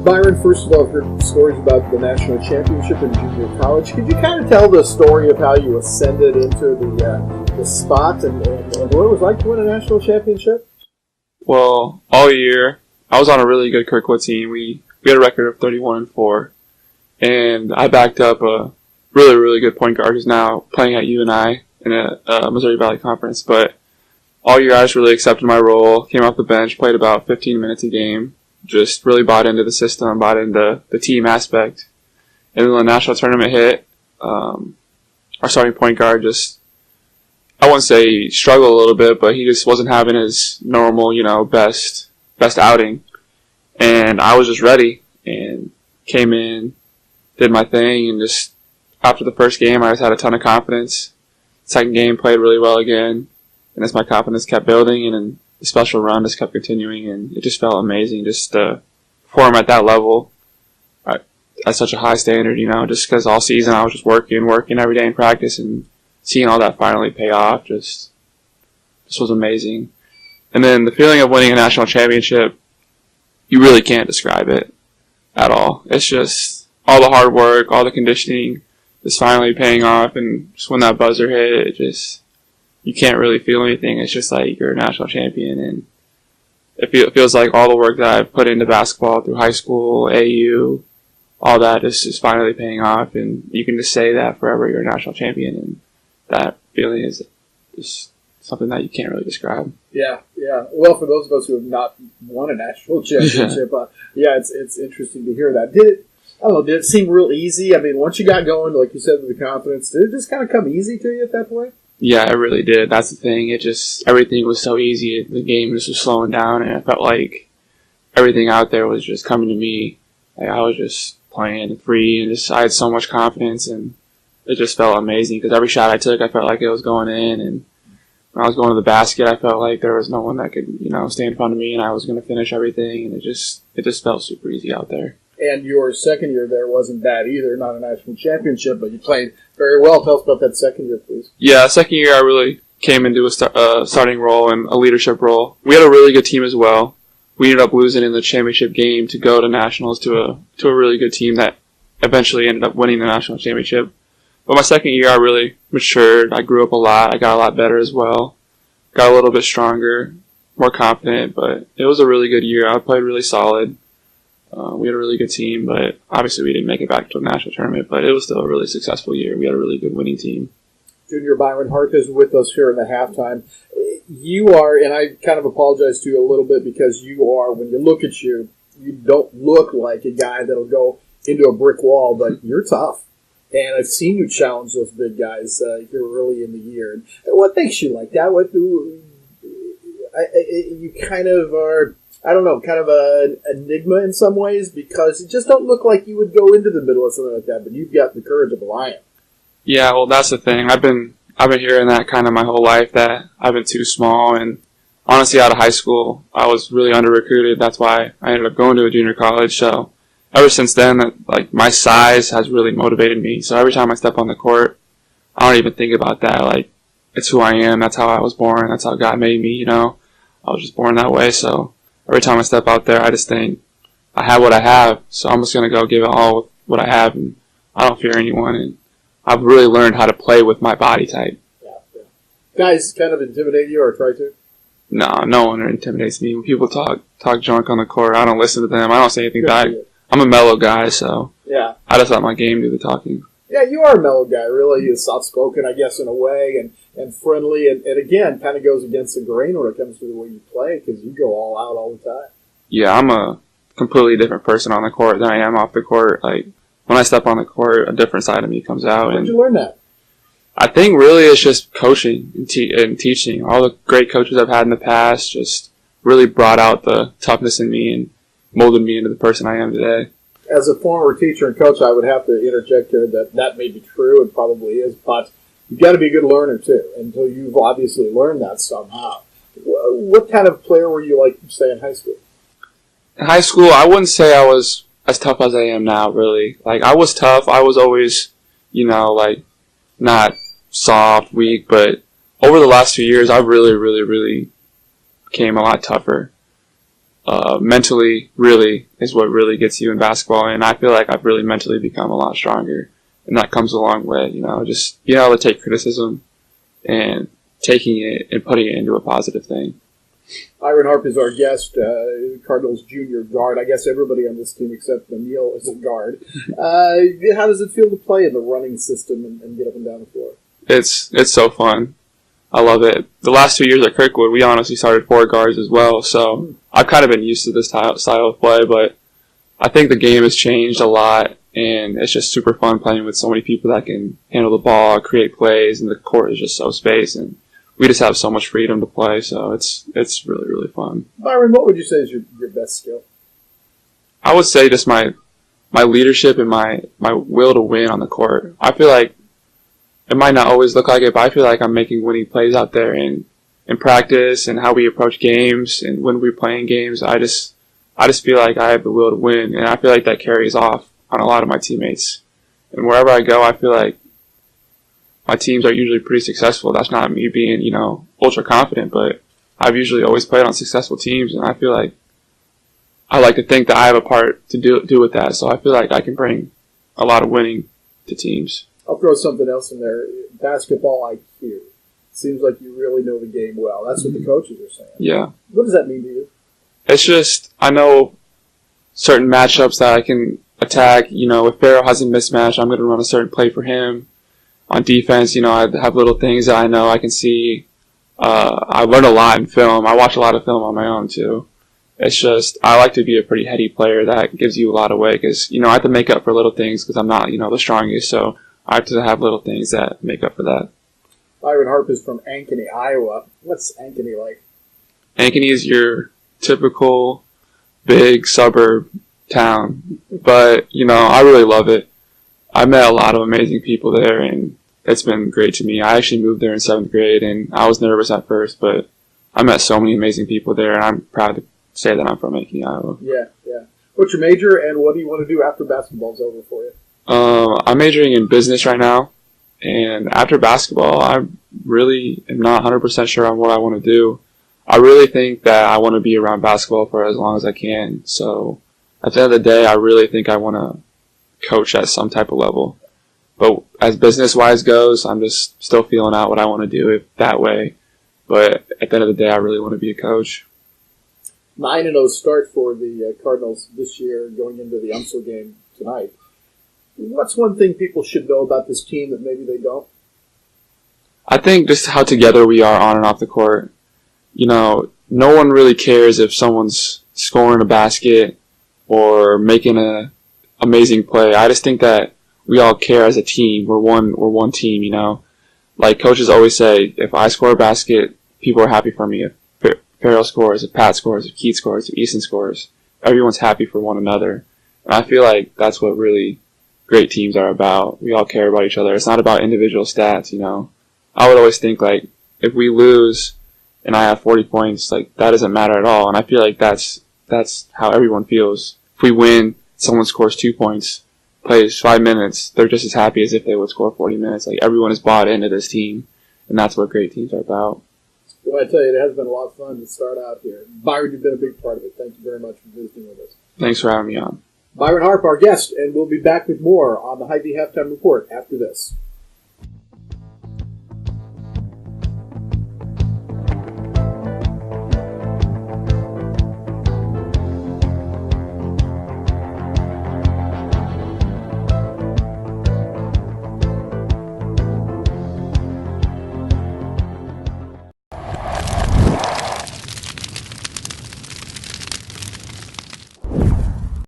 Byron, first of all, I've heard stories about the national championship in junior college. Could you kind of tell the story of how you ascended into the spot and what it was like to win a national championship? Well, all year, I was on a really good Kirkwood team. We had a record of 31-4, and I backed up a really, really good point guard who's now playing at UNI in a Missouri Valley Conference. But all year, I just really accepted my role, came off the bench, played about 15 minutes a game, just really bought into the system, bought into the team aspect. And then when the national tournament hit, our starting point guard just, I wouldn't say he struggled a little bit, but he just wasn't having his normal, best outing. And I was just ready and came in, did my thing, and just after the first game, I just had a ton of confidence. Second game, played really well again, and as my confidence kept building, and then the special run just kept continuing, and it just felt amazing just to perform at that level at such a high standard, just because all season I was just working every day in practice, and seeing all that finally pay off just was amazing. And then the feeling of winning a national championship, you really can't describe it at all. It's just all the hard work, all the conditioning is finally paying off, and just when that buzzer hit, you can't really feel anything. It's just like you're a national champion, and it feels like all the work that I've put into basketball through high school, AU, all that is finally paying off, and you can just say that forever you're a national champion, and that feeling is just something that you can't really describe. Yeah. Well, for those of us who have not won a national championship, it's interesting to hear that. Did it seem real easy? I mean, once you got going, like you said, with the confidence, did it just kind of come easy to you at that point? Yeah, it really did. That's the thing. Everything was so easy. The game just was slowing down, and I felt like everything out there was just coming to me. Like I was just playing free, and I had so much confidence, and it just felt amazing because every shot I took, I felt like it was going in, and when I was going to the basket, I felt like there was no one that could, stay in front of me, and I was going to finish everything, and it just felt super easy out there. And your second year there wasn't bad either, not a national championship, but you played very well. Tell us about that second year, please. Yeah, second year I really came into a starting role and a leadership role. We had a really good team as well. We ended up losing in the championship game to go to nationals to a really good team that eventually ended up winning the national championship. But my second year I really matured. I grew up a lot. I got a lot better as well. Got a little bit stronger, more confident, but it was a really good year. I played really solid. We had a really good team, but obviously we didn't make it back to a national tournament, but it was still a really successful year. We had a really good winning team. Junior Byron Harp is with us here in the halftime. You are, and I kind of apologize to you a little bit because you are, when you look at you, you don't look like a guy that'll go into a brick wall, but you're tough. And I've seen you challenge those big guys here early in the year. And what makes you like that? You kind of are, I don't know, kind of an enigma in some ways because you just don't look like you would go into the middle of something like that, but you've got the courage of a lion. Yeah, well, that's the thing. I've been hearing that kind of my whole life, that I've been too small, and honestly, out of high school, I was really under-recruited. That's why I ended up going to a junior college, so ever since then, my size has really motivated me. So every time I step on the court, I don't even think about that. It's who I am. That's how I was born. That's how God made me, I was just born that way, so every time I step out there, I just think, I have what I have, so I'm just going to go give it all with what I have, and I don't fear anyone, and I've really learned how to play with my body type. Yeah. Guys kind of intimidate you or try to? No one intimidates me. When people talk junk on the court, I don't listen to them. I don't say anything back. I'm a mellow guy, so yeah. I just let my game do the talking. Yeah, you are a mellow guy, really. You're soft-spoken, I guess, in a way, and friendly, and again, kind of goes against the grain when it comes to the way you play, because you go all out all the time. Yeah, I'm a completely different person on the court than I am off the court. When I step on the court, a different side of me comes out. Where'd you learn that? I think really it's just coaching and teaching. All the great coaches I've had in the past just really brought out the toughness in me and molded me into the person I am today. As a former teacher and coach, I would have to interject here that may be true, and probably is, but you've got to be a good learner, too, until you've obviously learned that somehow. What kind of player were you like, say, in high school? In high school, I wouldn't say I was as tough as I am now, really. I was tough. I was always, not soft, weak, but over the last few years, I really, really, really became a lot tougher. mentally really is what really gets you in basketball. And I feel like I've really mentally become a lot stronger. And that comes a long way, just being able to take criticism and taking it and putting it into a positive thing. Byron Harp is our guest, Cardinals junior guard. I guess everybody on this team except Neil is a guard. How does it feel to play in the running system and get up and down the floor? It's so fun. I love it. The last 2 years at Kirkwood, we honestly started 4 guards as well, so I've kind of been used to this style of play, but I think the game has changed a lot, and it's just super fun playing with so many people that can handle the ball, create plays, and the court is just so spaced, and we just have so much freedom to play, so it's really, really fun. Byron, what would you say is your best skill? I would say just my leadership and my will to win on the court. I feel like it might not always look like it, but I feel like I'm making winning plays out there in practice and how we approach games and when we're playing games. I just feel like I have the will to win, and I feel like that carries off on a lot of my teammates. And wherever I go, I feel like my teams are usually pretty successful. That's not me being, ultra confident, but I've usually always played on successful teams, and I feel like I like to think that I have a part to do with that. So I feel like I can bring a lot of winning to teams. I'll throw something else in there. Basketball IQ. Seems like you really know the game well. That's what the coaches are saying. Yeah. What does that mean to you? It's just, I know certain matchups that I can attack. If Farrell has a mismatch, I'm going to run a certain play for him. On defense, I have little things that I know I can see. I learn a lot in film. I watch a lot of film on my own, too. It's just, I like to be a pretty heady player that gives you a lot away because, I have to make up for little things because I'm not, the strongest. So I have to have little things that make up for that. Byron Harp is from Ankeny, Iowa. What's Ankeny like? Ankeny is your typical big suburb town. But, I really love it. I met a lot of amazing people there, and it's been great to me. I actually moved there in 7th grade, and I was nervous at first, but I met so many amazing people there, and I'm proud to say that I'm from Ankeny, Iowa. Yeah. What's your major, and what do you want to do after basketball's over for you? I'm majoring in business right now, and after basketball, I really am not 100% sure on what I want to do. I really think that I want to be around basketball for as long as I can, so at the end of the day, I really think I want to coach at some type of level. But as business-wise goes, I'm just still feeling out what I want to do that way. But at the end of the day, I really want to be a coach. 9-0 start for the Cardinals this year, going into the UMSL game tonight. What's one thing people should know about this team that maybe they don't? I think just how together we are on and off the court. No one really cares if someone's scoring a basket or making an amazing play. I just think that we all care as a team. We're one team, Like coaches always say, if I score a basket, people are happy for me. If Farrell scores, if Pat scores, if Keith scores, if Easton scores, everyone's happy for one another. And I feel like that's what really great teams are about. We all care about each other. It's not about individual stats, I would always think, like, if we lose and I have 40 points, like, that doesn't matter at all. And I feel like that's how everyone feels. If we win, someone scores 2 points, plays 5 minutes, they're just as happy as if they would score 40 minutes. Like, everyone is bought into this team, and that's what great teams are about. Well, I tell you, it has been a lot of fun to start out here. Byron, you've been a big part of it. Thank you very much for visiting with us. Thanks for having me on. Byron Harp, our guest, and we'll be back with more on the HyVee Halftime Report after this.